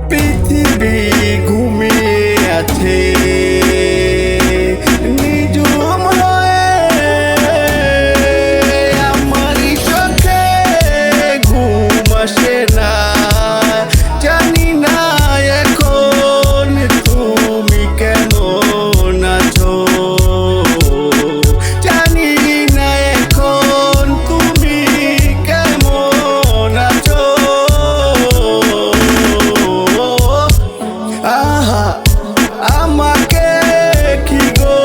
পৃথিবী ঘুমিয়ে আছে নিজুম হয়ে, আমারই চোখে ঘুম আসে না। জানি না এখন তুমি কেমন আছো, জানি না এখন তুমি কেমন আছো। আহা আমাকে কি গো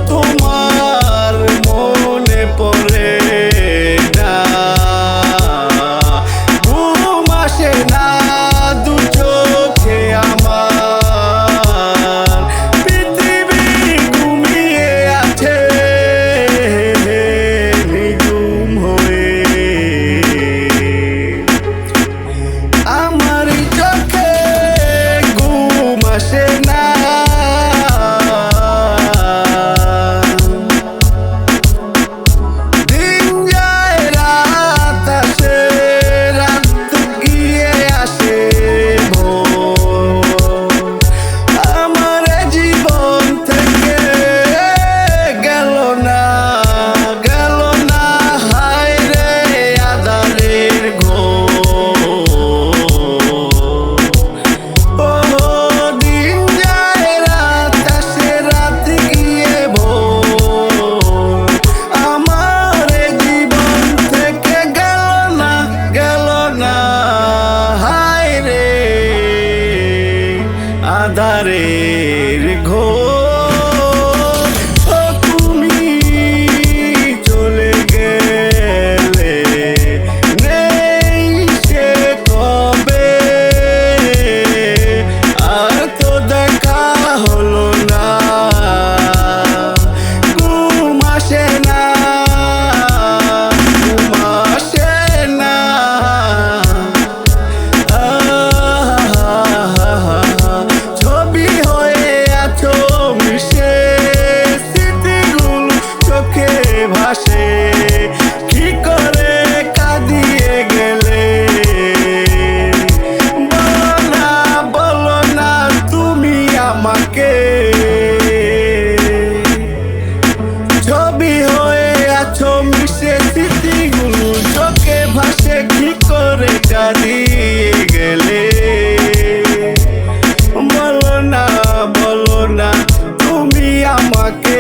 তোমার মনে পড়ে না, ঘুম আসে না দু চোখে আমার। পৃথিবী ঘুমিয়ে আছে নিঝুম হয়ে, আমার চোখে ঘুম আসে না। দিন যায় রাত আসে, রাত গিয়ে আসে ভোর। আমার জীবন থেকে গেল না, গেল না হায় রে আঁধারের ঘোর। দিন যায় রাত আসে, রাত গিয়ে ভোর। আমার জীবন থেকে গেল না, গেল না হায় রে আঁধারের ঘোর। তুমি চলে গেলে নেই সে কবে, আর তো দেখা হলো না। ঘুম আসে না, ঘুম আসে না। ছবি হয়ে আছো মিশে, স্মৃতিগুলো চোখে ভাসে। কি করে কাঁদিয়ে গেলে, বলো না তুমি আমাকে। ছবি হয়ে আছো মিশে, স্মৃতিগুলো চোখে ভাসে। কি করে কাঁদিয়ে গেলে, বলো না তুমি আমাকে।